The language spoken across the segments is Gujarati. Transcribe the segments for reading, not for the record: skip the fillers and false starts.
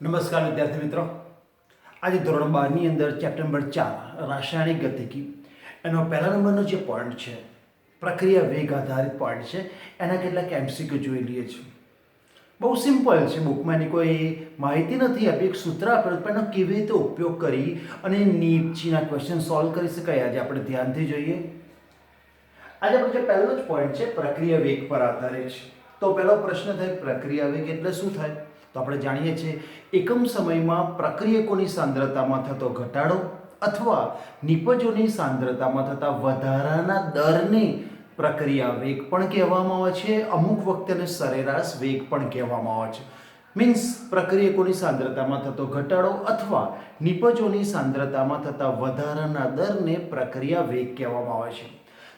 નમસ્કાર વિદ્યાર્થી મિત્રો, આજે ધોરણ 12 ની અંદર ચેપ્ટર નંબર 4 રાસાયણિક ગતિકી એનો પહેલા નંબરનો જે પોઈન્ટ છે પ્રક્રિયા વેગ આધારિત પોઈન્ટ છે એના કેટલાક એમસીક્યુ જોઈ લઈએ છીએ. બહુ સિમ્પલ છે, બુકમાં એની કોઈ માહિતી નથી આપી, એક સૂત્ર આપેલું પણ એનો કેવી રીતે ઉપયોગ કરી અને નીચેના ક્વેશ્ચન સોલ્વ કરી શકાય આજે આપણે ધ્યાનથી જોઈએ. આજે આપણો જે પહેલો જ પોઈન્ટ છે પ્રક્રિયા વેગ પર આધારિત છે. તો પહેલો પ્રશ્ન થાય પ્રક્રિયા વેગ એટલે શું થાય? તો આપણે જાણીએ છીએ એકમ સમયમાં પ્રક્રિયકોની સાંદ્રતામાં થતો ઘટાડો અથવા નિપજોની સાંદ્રતામાં થતા વધારાના દરને પ્રક્રિયા વેગ પણ કહેવામાં આવે છે. અમુક વખતે એને સરેરાશ વેગ પણ કહેવામાં આવે છે. મીન્સ પ્રક્રિયકોની સાંદ્રતામાં થતો ઘટાડો અથવા નિપજોની સાંદ્રતામાં થતા વધારાના દરને પ્રક્રિયા વેગ કહેવામાં આવે છે.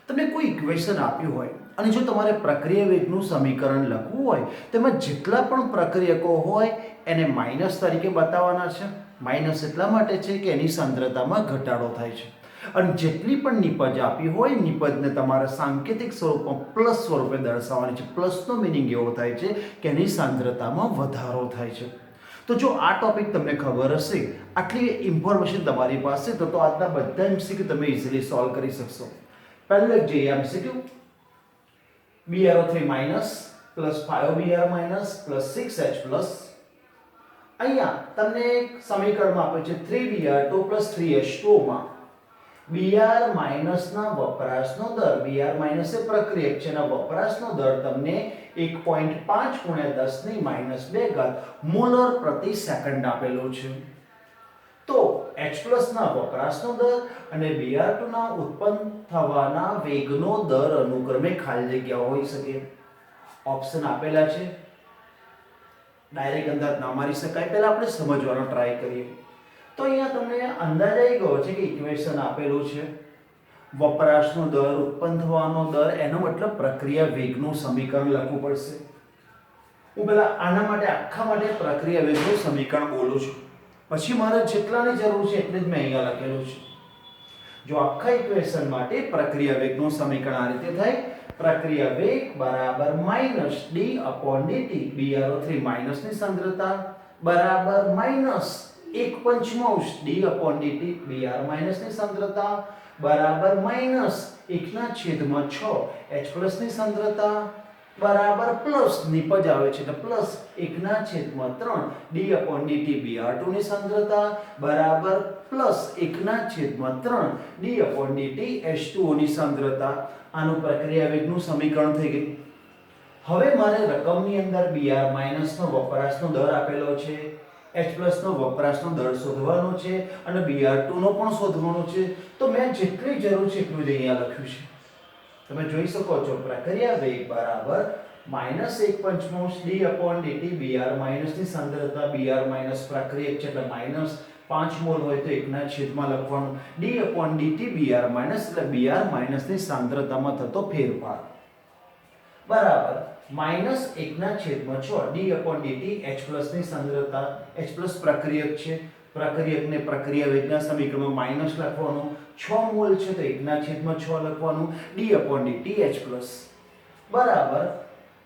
તમને કોઈ ઇક્વેશન આપ્યું હોય અને જો તમારે પ્રક્રિયા વેગનું સમીકરણ લખવું હોય તેમાં જેટલા પણ પ્રક્રિયકો હોય એને માઇનસ તરીકે બતાવવાના છે. માઇનસ એટલા માટે છે કે એની સાંદ્રતામાં ઘટાડો થાય છે. અને જેટલી પણ નિપજ આપી હોય નિપજને તમારે સાંકેતિક સ્વરૂપમાં પ્લસ સ્વરૂપે દર્શાવવાની છે. પ્લસનો મિનિંગ એવો થાય છે કે એની સાંદ્રતામાં વધારો થાય છે. તો જો આ ટોપિક તમને ખબર હશે, આટલી ઇન્ફોર્મેશન તમારી પાસે, તો આજના બધા એમસીક્યુ તમે ઇઝીલી સોલ્વ કરી શકશો. પહેલું એક જોઈએ MCQ, BrO3 minus plus 5Br minus plus 6H plus. અહીંયા તમને એક સમીકરણમાં આપ્યું છે 3Br2 પ્લસ 3H2 માં Br માઇનસના વપરાશનો દર, Br માઇનસ એ પ્રક્રિયક છે, એના વપરાશનો દર તમને 1.5 ગુણ્યા 10 ની માઇનસ 2 ઘાત મોલર પ્રતિ સેકન્ડ આપેલો છે. તો H+ ના વપરાશનો દર અને Br2 ના ઉત્પન્ન થવાના વેગનો દર અનુક્રમે ખાલી જગ્યા હોઈ શકે. ઓપ્શન આપેલા છે, ડાયરેક્ટ અંદાજ ના મારી શકાય, પહેલા આપણે સમજવાનો ટ્રાય કરીએ. તો અહીંયા તમને અંદાજ આવી ગયો છે કે ઇક્વેશન આપેલું છે, વપરાશનો દર, ઉત્પન્ન થવાનો દર, એનો મતલબ પ્રક્રિયા વેગનું સમીકરણ લખવું પડશે. હું પહેલા આના માટે આખા માટે પ્રક્રિયા વેગનું સમીકરણ બોલું છું, પછી મારે જેટલાની જરૂર છે એટલે જ મેં અહીંયા લખેલું છે. જો આખા ઇક્વેશન માટે પ્રક્રિયા વેગનું સમીકરણ આ રીતે થાય, પ્રક્રિયા વેગ બરાબર માઈનસ d/dt, BrO3 માઈનસ ની સાંદ્રતા બરાબર માઈનસ 1/5 d/dt, Br માઈનસ ની સાંદ્રતા બરાબર માઈનસ 1/6 H+ ની સાંદ્રતા બરાબર પ્લસ નિપજ આવે છે એટલે પ્લસ 1/3 d/dt, Br2 ની સાંદ્રતા બરાબર પ્લસ 1/3 d/dt, H2O ની સાંદ્રતા. આનું પ્રક્રિયા વેગનું સમીકરણ થઈ ગયું. હવે મારે રકમની અંદર Br માઈનસ નો વપરાશનો દર આપેલો છે, H+ નો વપરાશનો દર શોધવાનો છે અને Br2 નો પણ શોધવાનો છે. તો મેં જેટલી જરૂર છે એટલું જ અહીંયા લખ્યું છે. તમે જોઈ શકો છો પ્રક્રિયા વેગ બરાબર -1/5 d/dt, Br માઈનસ ની સાંદ્રતા, Br માઈનસ પ્રક્રિયક છે એટલે માઈનસ 5 મોલ હોય તો 1/6 લખવાનું, d/dt, Br માઈનસ એટલે Br માઈનસ ની સાંદ્રતામાં થતો ફેરફાર બરાબર -1/6 d/dt, H+ ની સાંદ્રતા, H+ પ્રક્રિયક છે, પ્રક્રિયકને પ્રક્રિયા વેગના સમીકરણમાં માઈનસ લખવાનું, 6 મોલ છે તો 1/6 લખવાનું, d/dt H+ બરાબર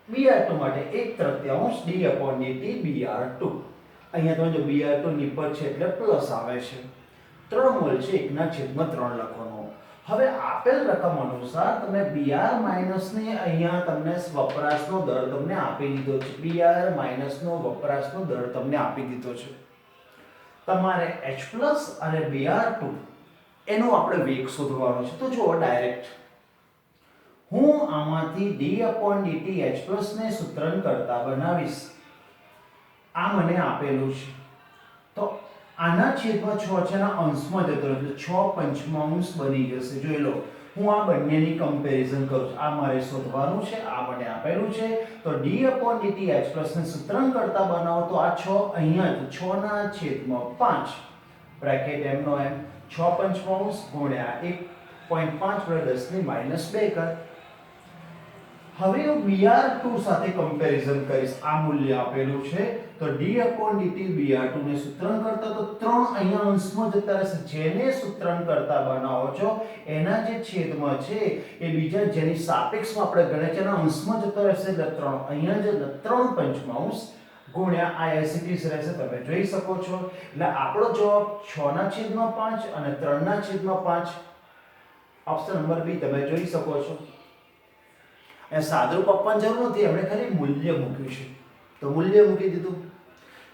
Br2 માટે 1/3 d/dt Br2. અહીંયા તમે જો Br2 નિપજ છે એટલે પ્લસ આવે છે, 3 મોલ છે 1/3 લખવાનું. હવે આપેલ રકમ અનુસાર તમે Br માઈનસ ને અહીંયા તમને વપરાશનો દર તમને આપી દીધો છે, Br માઈનસ નો વપરાશનો દર તમને આપી દીધો છે. તમારે H+ અને Br2 એનો આપણે વેગ શોધવાનો છે. તો જુઓ ડાયરેક્ટ હું આમાંથી d/dt H+ ને સૂત્રણ કરતા બનાવીશ. આ મને આપેલું છે તો આના છેદમાં 6 છે, એના અંશમાં જતો એટલે 6/5 બની જશે. જોઈ લો, હું આ બંનેની કમ્પેરિઝન કરું છું. આ મારે શોધવાનું છે, આ મને આપેલું છે. તો d/dt H+ ને સૂત્રણ કરતા બનાવો તો આ 6 અહીંયા 6 ના છેદમાં 5 બ્રેકેટ m નો m 6/5 ગુણ્યા 1.5 + 10 ની -2 ઘાત. હવે હું Br2 સાથે કમ્પેરિઝન કરીશ. આ મૂલ્ય આપેલું છે તો d/dt Br2 ને સૂત્રણ કરતા તો 3 અહીંયા અંશમાં જતા રહેશે. જેને સૂત્રણ કરતા બનાવો છો એના જે છેદમાં છે એ બીજા જેની સાપેક્ષમાં આપણે ગણે છે એના અંશમાં જતો રહેશે એટલે 3 અહીંયા જે 3/5 ગુણ્યા આ એસિટીસ રહેશે, તમે જોઈ શકો છો. એટલે આપણો જવાબ 6/5 અને 3/5. ઓપ્શન નંબર બી તમે જોઈ શકો છો. એ સાદુરૂપ આપવાની જરૂર નથી, એમણે ખાલી મૂલ્ય મૂક્યું છે, તો મૂલ્ય મૂકી દીધું.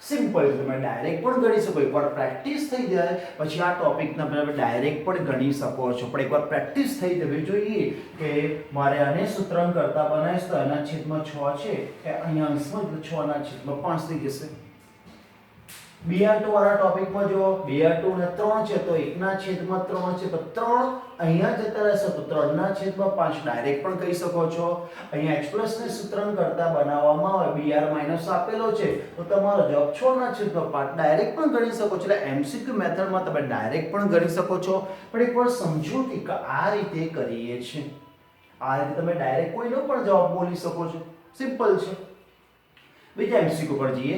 સિમ્પલ. તમે ડાયરેક્ટ પણ ગણી શકો. એકવાર પ્રેક્ટિસ થઈ જાય પછી આ ટોપિકને તમે ડાયરેક્ટ પણ ગણી શકો છો, પણ એકવાર પ્રેક્ટિસ થઈ જવી જોઈએ કે મારે આને સૂત્રાંક કરતા બનાવીશ તો એના છેદમાં 6 છે એ અહીંયા અંશમાં 6/5 થઈ જશે. BR2 વાળા ટોપિકમાં જો BR2 ને 3 છે તો 1/3 છે, તો 3 અહીંયા જતા રહેશે તો 3/5 ડાયરેક્ટ પણ કહી શકો છો. અહીંયા x+ ને સૂત્રાંક કરતા બનાવવામાં આવે, BR- આપેલો છે તો તમારો જવાબ 6/5 ડાયરેક્ટ પણ ગણી શકો છો. એટલે MCQ મેથડમાં તમે ડાયરેક્ટ પણ ગણી શકો છો, પણ એકવાર સમજો કે આ રીતે કરીએ છીએ. આ રીતે તમે ડાયરેક્ટ કોઈનો પણ જવાબ બોલી શકો છો. સિમ્પલ છે. બીજા MCQ પર જઈએ.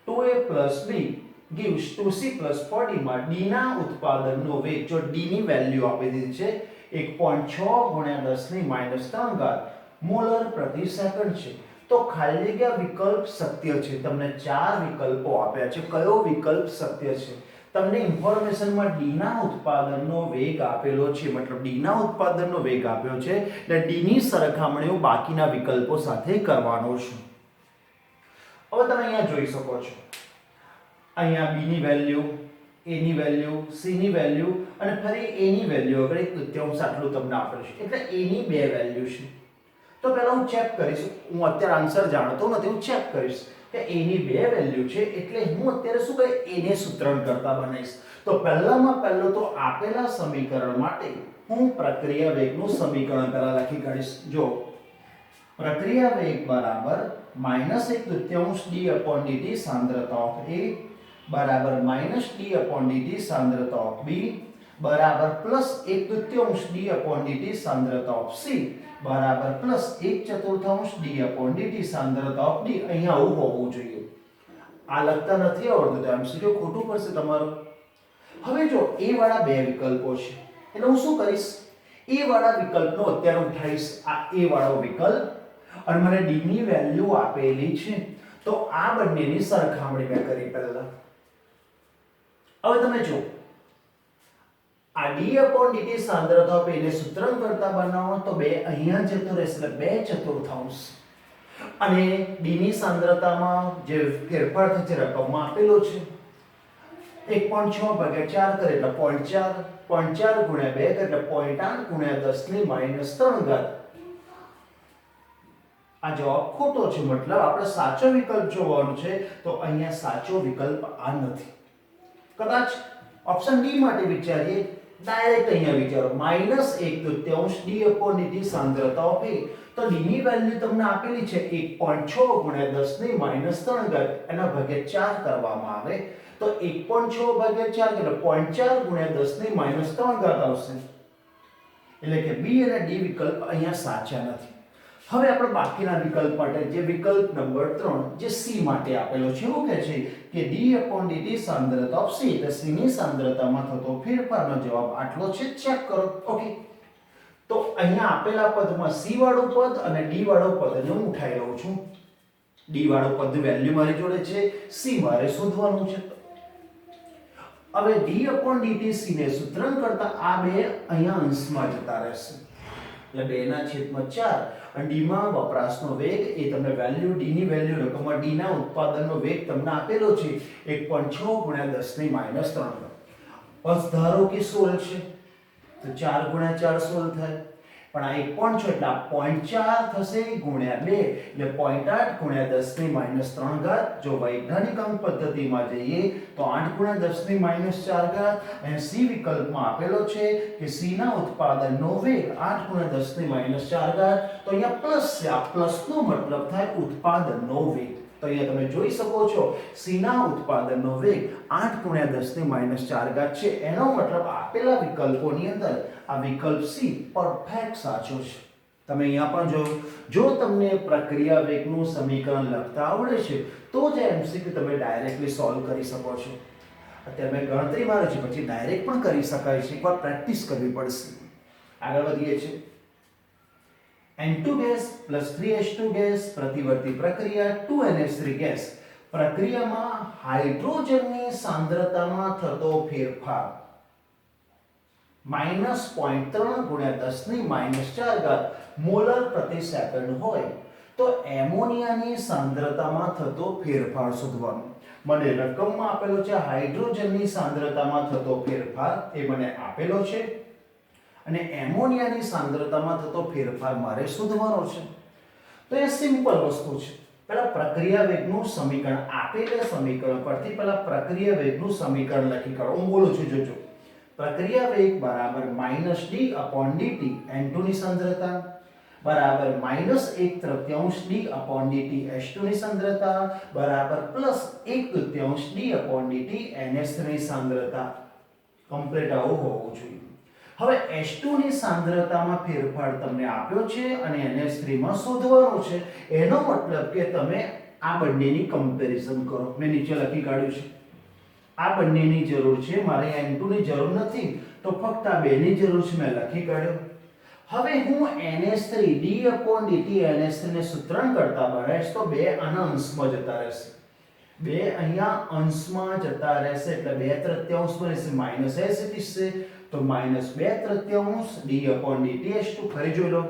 2a plus b gives 2c plus 4d માં d ના ઉત્પાદનનો વેગ, જો d ની વેલ્યુ આપી દીધી છે 1.6 × 10⁻³ મોલર પ્રતિ સેકન્ડ છે, તો ખાલી જગ્યા વિકલ્પ સત્ય છે. તમને 4 વિકલ્પો આપ્યા છે. કયો વિકલ્પ સત્ય છે? તમને ઇન્ફોર્મેશનમાં d ના ઉત્પાદનનો વેગ આપેલો છે, મતલબ d ના ઉત્પાદનનો વેગ આપ્યો છે, એટલે d ની સરખામણીઓ બાકીના વિકલ્પો સાથે કરવાનો છે. હવે તમે અહીંયા જોઈ શકો છો, અહીંયા b ની વેલ્યુ, a ની વેલ્યુ, c ની વેલ્યુ અને ફરી a ની વેલ્યુ આગળ 1/3 આટલું તમને આપેલું છે, એટલે a ની બે વેલ્યુ છે. તો પહેલા હું ચેક કરીશ, હું અત્યારે આન્સર જાણતો નથી, હું ચેક કરીશ કે a ની બે વેલ્યુ છે, એટલે હું અત્યારે શું કરીશ, a ને સૂત્રણ કરતા બનાવીશ. તો પહેલામાં પહેલું તો આપેલા સમીકરણ માટે હું પ્રક્રિયા વેગનું સમીકરણ પહેલા લખી કાઢીશ. જો પ્રક્રિયા વેગ બરાબર -1/3 d/dt સાંદ્રતા ઓફ A બરાબર -d/dt સાંદ્રતા ઓફ B બરાબર +1/3 d/dt સાંદ્રતા ઓફ C બરાબર +1/4 d/dt સાંદ્રતા ઓફ D. અહીંયા આવું હોવું જોઈએ. આ લખતા નથી આવડતું તો MCQ ખોટું પડશે તમારું. હવે જો A વાળા બે વિકલ્પો છે, એટલે હું શું કરીશ, A વાળા વિકલ્પનો અત્યારે ઉઠાઈશ આ A વાળો વિકલ્પ, અને મને d ની વેલ્યુ આપેલી છે, તો આ બંનેની સરખામણી મેં કરી પહેલા. હવે તમે જો આ d/dt સાંદ્રતા ઓફ A ને સૂત્રાંક કરતા બનાવો તો 2 અહીંયા જતો રહેશે, એટલે 2/4, અને d ની સાંદ્રતામાં જે ફેરફાર થશે છે રકમમાં આપેલો છે 1.6 ભાગ્યા 4 કરે એટલે 0.4, 0.4 ગુણ્યા 2 એટલે 0.8 ગુણ્યા 10⁻³ આ જવાબ ખોટો છે, મતલબ આપણે સાચો વિકલ્પ જોવાનો છે, તો અહીંયા સાચો વિકલ્પ આ નથી. કદાચ ઓપ્શન ડી માટે વિચારીએ, ડાયરેક્ટ અહીંયા વિચારો, -1/3 d/dt સાંદ્રતા ઓફ A, તો d ની વેલ્યુ તમને આપેલી છે 1.6 ગુણ્યા 10⁻³ એના ભાગ્યા 4 કરવામાં આવે તો 1.6 ભાગ્યા 4 એટલે 0.4 ગુણ્યા 10⁻³ આવશે. એટલે કે B અને D વિકલ્પ અહીંયા સાચા નથી. હવે આપણે બાકીના વિકલ્પ માટે, જે વિકલ્પ નંબર 3 જે C માટે આપેલો છે, એવું કહે છે કે d/dt સાંદ્રતા ઓફ C, એટલે C ની સાંદ્રતામાં થતો ફેરફારનો જવાબ આટલો છે. ચેક કરો. ઓકે, તો અહીંયા આપેલા પદમાં C વાળું પદ અને D વાળું પદને હું ઉઠાઈ લઉં છું. D વાળું પદ વેલ્યુ મારી જોડે છે, C મારે શોધવાનું છે. હવે d/dt C ને સૂત્રાંક કરતા આ બે અહીંયા અંશમાં જતા રહેશે, એટલે 2/4, અને d માં વપરાશનો વેગ એ તમને વેલ્યુ, d ની વેલ્યુ રકમમાં d ના ઉત્પાદનનો વેગ તમને આપેલો છે 1.6 ગુણ્યા 10⁻³ બસ ધારો કે 16 છે તો 4 ગુણ્યા 4 16 થાય, પણ આ 1.6 એટલે આ 0.4 થશે ગુણ્યા 2 એટલે 0.8 ગુણ્યા 10⁻³. જો વૈજ્ઞાનિક અંક પદ્ધતિમાં જઈએ તો 8 ગુણ્યા 10⁻⁴, અને C વિકલ્પમાં આપેલો છે કે C ના ઉત્પાદનનો વેગ 8 ગુણ્યા 10⁻⁴, તો અહીંયા પ્લસ છે. આ પ્લસનો મતલબ થાય ઉત્પાદનનો વેગ. તો અહીંયા તમે જોઈ શકો છો C ના ઉત્પાદનનો વેગ 8 ગુણ્યા 10⁻⁴ છે. એનો મતલબ આપેલા વિકલ્પોની અંદર આ વિકલ્પ C પરફેક્ટ સાચો છે. તમે અહીંયા પણ જો તમને પ્રક્રિયા વેગનું સમીકરણ લખતા આવડે છે તો જ MCQ તમે ડાયરેક્ટલી સોલ્વ કરી શકો છો. અત્યારે મેં ગણતરી મારી છે, પછી ડાયરેક્ટ પણ કરી શકાય છે, એકવાર પ્રેક્ટિસ કરવી પડશે. આગળ વધીએ છીએ. N2 gas plus 3H2 gas પ્રતિવર્તી પ્રક્રિયા 2NH3 ગેસ પ્રક્રિયામાં હાઇડ્રોજનની સાંદ્રતામાં થતો ફેરફાર -0.3 ગુણ્યા 10⁻⁴ મોલર પ્રતિ સેકન્ડ હોય તો એમોનિયાની સાંદ્રતામાં થતો ફેરફાર શોધવાનો. મને રકમમાં આપેલો છે હાઇડ્રોજનની સાંદ્રતામાં થતો ફેરફાર એ મને આપેલો છે અને એમોનિયાની સાંદ્રતામાં થતો ફેરફાર મારે શોધવાનો છે. તો એ સિમ્પલ વસ્તુ છે. પહેલા પ્રક્રિયા વેગનું સમીકરણ આપેલા સમીકરણ પરથી પહેલા પ્રક્રિયા વેગનું સમીકરણ લખી કાઢો. હું બોલું છું જોજો. પ્રક્રિયા વેગ બરાબર -d/dt n2 ની સાંદ્રતા બરાબર -1/3 d/dt h2 ની સાંદ્રતા બરાબર +1/3 d/dt ns3 ની સાંદ્રતા. કમ્પ્લીટ આવું હોવું જોઈએ. હવે H2 ની સાંદ્રતામાં ફેરફાર તમને આપ્યો છે અને NH3 માં શોધવાનો છે. એનો મતલબ કે તમે આ બંનેની કમ્પેરિઝન કરો. મેં નીચે લખી કાઢ્યું છે. આ બંનેની જરૂર છે, મારે N2 ની જરૂર નથી, તો ફક્ત આ બેની જરૂર છે. મેં લખી કાઢ્યો. હવે હું NH3 d/dt NH3 ને સૂત્રણ કરતા બનાવીશ તો બે આના અંશમાં જતા રહેશે. બે અહીંયા અંશમાં જતા રહેશે એટલે 2/3 બનશે -s છે તો -2/3 d/dt h2. ફરી જોઈ લો.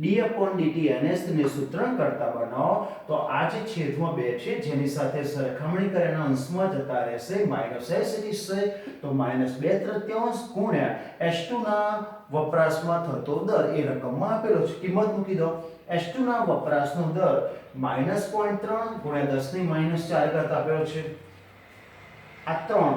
d/dt ns ને સૂત્રણ કરતા બનાવો તો આ જે છેદમાં 2 છે જેની સાથે સરખામણી કરે એના અંશમાં જતા રહેશે -s છે તો -2/3 ગુણ્યા h2 ના વપરાશમાં થતો દર એ રકમમાં આપેલો છે. કિંમત મૂકી દો. h2 ના વપરાશનો દર -0.3 ગુણ્યા 10⁻⁴ આપેલો છે. આ 3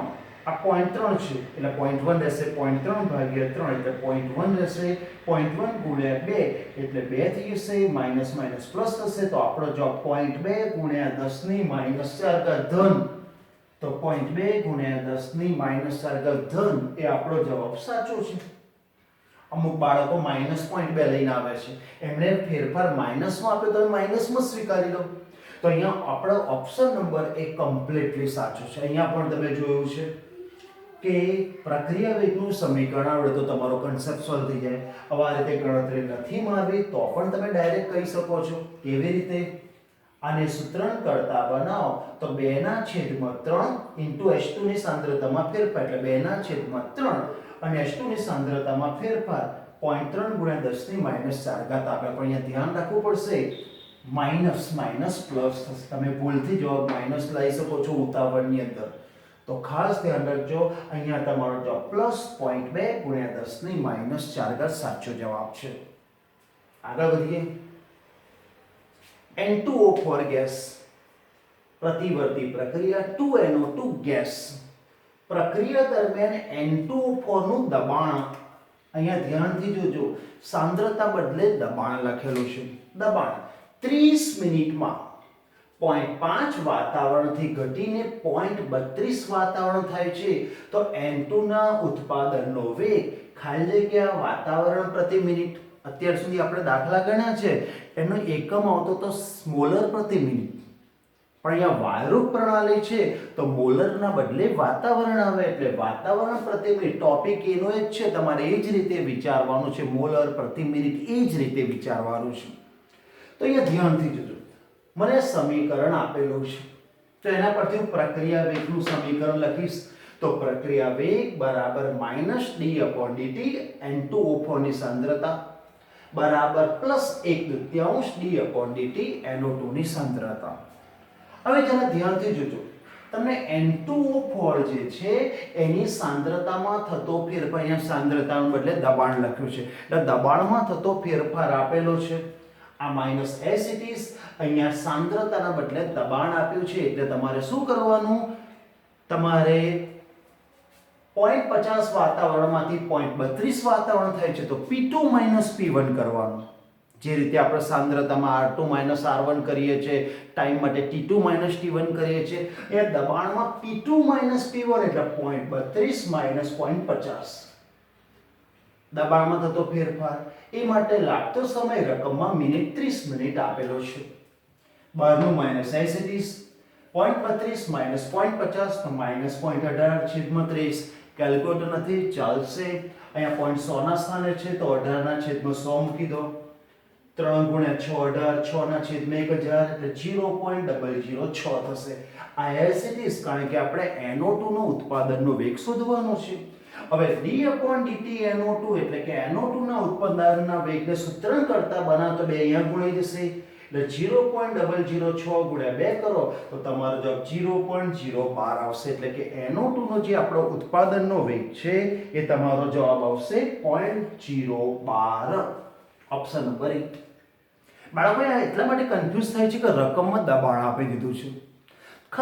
આ 0.3 છે એટલે 0.1 રહેશે. 0.3 ભાગ્યા 3 એટલે 0.1 રહેશે. 0.1 ગુણ્યા 2 એટલે 2 થઈ જશે. માઇનસ માઇનસ પ્લસ થશે તો આપણો જવાબ 0.2 ગુણ્યા 10⁻⁴ ધન. તો 0.2 ગુણ્યા 10⁻⁴ ધન એ આપણો જવાબ સાચો છે. અમુક બાળકો -0.2 લઈને આવે છે. એમણે ફેરફાર માઇનસમાં આપ્યો તો માઇનસમાં સ્વીકારી લો. તો અહીંયા આપણો ઓપ્શન નંબર એ કમ્પ્લીટલી સાચો છે. અહીંયા પણ તમે જોયું છે કે પ્રક્રિયા વેગનું સમીકરણ આવડે તો તમારો કન્સેપ્ટ સોલ્વ થઈ જાય. હવે આ રીતે ગણતરી નથી મારવી તો પણ તમે ડાયરેક્ટ કહી શકો છો. કેવી રીતે? આને સૂત્રણ કરતા બનાવો તો 2/3 h2 ની સાંદ્રતામાં ફેરફાર એટલે 2/3 અને h2 ની સાંદ્રતામાં ફેરફાર 0.3 ગુણ્યા 10⁻⁴ આપે. પણ અહીંયા ધ્યાન રાખવું પડશે માઇનસ માઇનસ પ્લસ થશે. તમે ભૂલથી જવાબ માઇનસ લઈ શકો છો ઉતાવળની અંદર. તો ખાસ ધ્યાન રાખજો. અહીંયા તમારો જવાબ +0.2 ગુણ્યા 10⁻⁴ સાચો જવાબ છે. આગળ વધીએ. N2O4 ગેસ પ્રતિવર્તી પ્રક્રિયા 2NO2 ગેસ પ્રક્રિયા દરમિયાન N2O4 નું દબાણ અહીંયા ધ્યાનથી જોજો. સાંદ્રતા બદલે દબાણ લખેલું છે. દબાણ 30 મિનિટમાં 0.5 વાતાવરણથી ઘટીને 0.32 વાતાવરણ થાય છે. તો N2 ના ઉત્પાદનનો વેગ ખાલી જગ્યા વાતાવરણ પ્રતિ મિનિટ. અત્યાર સુધી આપણે દાખલા ગણ્યા છે એનો એકમ આવતો તો મોલર પ્રતિ મિનિટ. પણ અહીંયા વાયુરૂપ પ્રણાલી છે તો મોલરના બદલે વાતાવરણ આવે એટલે વાતાવરણ પ્રતિ મિનિટ. ટોપિક એનો જ છે, તમારે એ જ રીતે વિચારવાનું છે. મોલર પ્રતિ મિનિટ એ જ રીતે વિચારવાનું છે. તો અહીંયા ધ્યાનથી જોજો. મને સમીકરણ આપેલું છે તો એના પરથી હું પ્રક્રિયા વેગનું સમીકરણ લખીશ. તો પ્રક્રિયા વેગ બરાબર -d/dt N2O4 ની સાંદ્રતા બરાબર +1/3 d/dt NO2 ની સાંદ્રતા. હવે જરા ધ્યાનથી જોજો. તમને N2O4 જે છે એની સાંદ્રતામાં થતો ફેરફાર, અહીંયા સાંદ્રતાને બદલે દબાણ લખ્યું છે એટલે દબાણમાં થતો ફેરફાર આપેલો છે. આ -s અહીંયા સાંદ્રતાના બદલે દબાણ આપ્યું છે એટલે તમારે શું કરવાનું? તમારે 0.50 વાતાવરણમાંથી 0.32 વાતાવરણ થાય છે તો P2 - P1 કરવાનું. જે રીતે આપણે સાંદ્રતામાં R2 - R1 કરીએ છીએ, ટાઈમ માટે T2 - T1 કરીએ છીએ, એ દબાણમાં P2 - P1 એટલે 0.32 - 0.50 દબાણમાં થતો ફેરફાર. એ માટે લાગતો સમય રકમમાં મિનિટ 30 મિનિટ આપેલો છે. બહારનું -s 0.32 - 0.50 તો -0.18/30. કેલ્ક્યુલેટર નથી ચાલશે. અહીંયા 0.100 ના સ્થાને છે તો 18 ના છેદમાં 100 મૂકી દો. 3 ગુણ્યા 6 18, 6 ના છેદમાં 1000 એટલે 0.006 થશે. આ એઝ ઇટ ઇઝ, કારણ કે આપણે NO2 નો ઉત્પાદનનો વેગ શોધવાનો છે. હવે d/dt NO2 એટલે કે NO2 ના ઉત્પાદનના વેગને સૂત્રણ કરતા બનાવતો 2 અહીંયા ગુણાઈ જશે એટલે 0.006 ગુણ્યા 2 કરો તો તમારો જવાબ 0.012 આવશે. એટલે કે NO2 નો જે આપણો ઉત્પાદનનો વેગ છે એ તમારો જવાબ આવશે 0.012. Option number 1. બાળકો આ એટલા માટે કન્ફ્યુઝ થાય છે કે રકમમાં દબાણ આપી દીધું છે.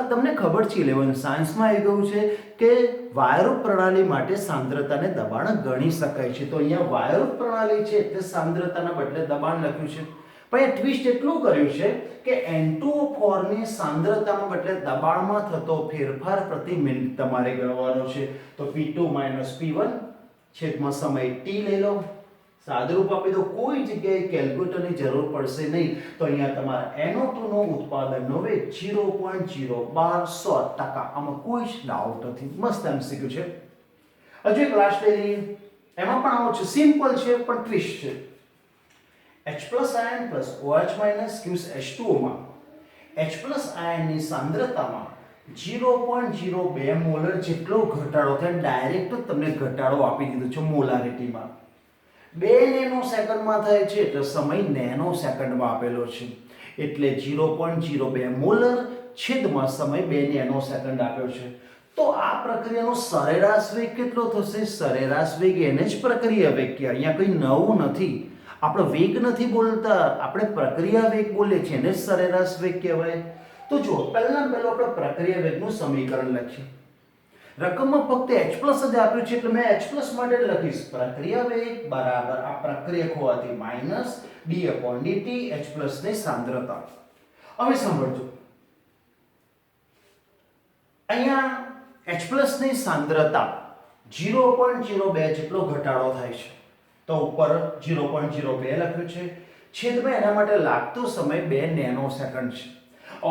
તમને ખબર છે 11 સાયન્સમાં આવી ગયું છે કે વાયરુપ પ્રણાલી માટે સાંદ્રતાને દબાણ ગણી શકાય છે. તો અહીંયા વાયરુપ પ્રણાલી છે એટલે સાંદ્રતાના બદલે દબાણ લખ્યું છે. પણ એ ટ્વિસ્ટ એટલું કર્યું છે કે N2O4 ની સાંદ્રતામાં બદલે દબાણમાં થતો ફેરફાર પ્રતિ મિનિટ તમારે ગણવાનો છે. તો P2 - P1 છેદમાં સમય t લઈ લો, સાદરૂપ આપી દો, કોઈ જગ્યાએ કેલ્ક્યુલેટરની જરૂર પડશે નહીં. તો અહીંયા તમારા NO2 નો ઉત્પાદનનો વેગ 0.012%. આમાં કોઈ જ ડાઉટ નથી. મસ્ત MCQ છે. હજુ એક લાસ્ટ લઈ લઈએ, એમાં પણ આવો છે, સિમ્પલ છે પણ ટ્વિસ્ટ છે. H+ આયન OH- H2O માં H+ આયનની સાંદ્રતામાં 0.02 મોલર જેટલો ઘટાડો થાય. ડાયરેક્ટ તમને ઘટાડો આપી દીધો છે મોલારિટીમાં. 2 નેનો સેકન્ડમાં થાય છે એટલે સમય નેનો સેકન્ડમાં આપેલો છે. એટલે 0.02 મોલર છેદમાં સમય 2 નેનો સેકન્ડ આપ્યો છે. તો આ પ્રક્રિયાનો સરેરાશ વેગ કેટલો થશે? સરેરાશ વેગ એને જ પ્રક્રિયા વેગ કહેવાય. અહીંયા કંઈ નવું નથી. આપણે વેગ નથી બોલતા, આપણે પ્રક્રિયા વેગ બોલે છે, એને જ સરેરાશ વેગ કહેવાય. તો જો પહેલા આપણે પ્રક્રિયા વેગનું સમીકરણ લખીએ. રકમમાં ફક્ત H+ જ આપ્યું છે એટલે મેં H+ માટે લખીશ પ્રક્રિયા વેગ બરાબર આ પ્રક્રિયક હોવાથી માઈનસ d/dt H+ ની સાંદ્રતા. હવે સાંભળજો, અહીંયા H+ ની સાંદ્રતા 0.02 જેટલો ઘટાડો થાય છે. તો ઉપર 0.02 લખ્યું છે. છેદમાં એના માટે લાગતો સમય 2 નેનો સેકન્ડ છે.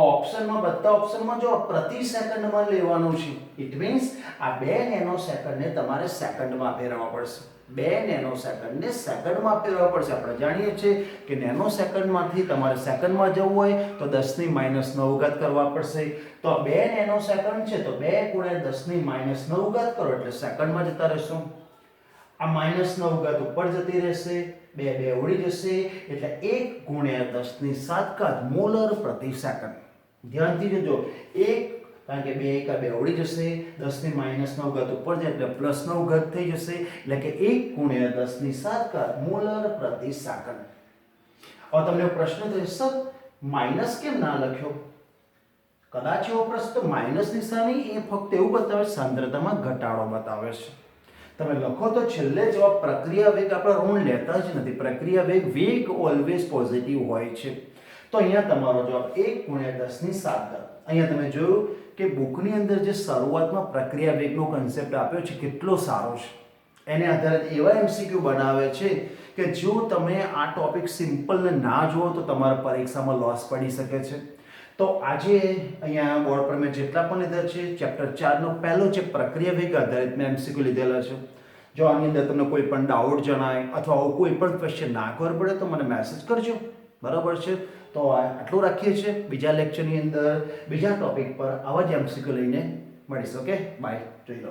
ઓપ્શનમાં બધા ઓપ્શનમાં જો પ્રતિ સેકન્ડમાં લેવાનું છે. ઇટ મીન્સ આ 2 નેનો સેકન્ડને તમારે સેકન્ડમાં ફેરવવા પડશે. 2 નેનો સેકન્ડને સેકન્ડમાં ફેરવવા પડશે. આપણે જાણીએ છીએ કે નેનો સેકન્ડમાંથી તમારે સેકન્ડમાં જવું હોય તો 10⁻⁹ કરવા પડશે. તો 2 નેનો સેકન્ડ છે તો 2 × 10⁻⁹ કરો એટલે સેકન્ડમાં જતા રહેશો. આ -9 ઉપર જતી રહેશે, 2 ઉડી જશે એટલે 1 × 10⁷ મોલર પ્રતિ સેકન્ડ. ધ્યાનથી જોજો, 1 કારણ કે 2 × 2 ઉડી જશે, 10⁻⁹ ઉપર જાય એટલે +9 થઈ જશે એટલે કે 1 × 10⁷ મોલર પ્રતિ સેકન્ડ. હવે તમને પ્રશ્ન થશે સર માઈનસ કેમ ના લખ્યો? કદાચ એવો પ્રશ્ન, તો માઈનસ નિશાની એ ફક્ત એવું બતાવે સાંદ્રતામાં ઘટાડો બતાવે છે. તમે લખો તો છેલ્લે જવાબ પ્રક્રિયા વેગ આપણે ઋણ લેતા જ નથી. પ્રક્રિયા વેગ ઓલવેઝ પોઝિટિવ હોય છે. તો અહીંયા તમારો જવાબ 1 × 10⁷. અહીંયા તમે જોયું કે બુકની અંદર જે શરૂઆતમાં પ્રક્રિયા વેગનો કન્સેપ્ટ આપ્યો છે કેટલો સારો છે. એને આધારે એવા MCQ બનાવે છે કે જો તમે આ ટોપિક સિમ્પલ ને ના જુઓ તો તમારા પરીક્ષામાં લોસ પડી શકે છે. તો આજે અહીંયા બોર્ડ પર મેં જેટલા પણ લીધા છે ચેપ્ટર 4 નો પહેલો છે પ્રક્રિયા વેગ આધારિત મેં MCQ લીધેલા છે. જો આની અંદર તમને કોઈ પણ ડાઉટ જણાય અથવા કોઈ પણ ક્વેશ્ચન ના ખબર પડે તો મને મેસેજ કરજો. બરાબર છે? તો આટલું રાખીએ છીએ. બીજા લેક્ચરની અંદર બીજા ટોપિક પર આવા જ MCQ લઈને મળીશું. Okay, bye. જોઈ લો.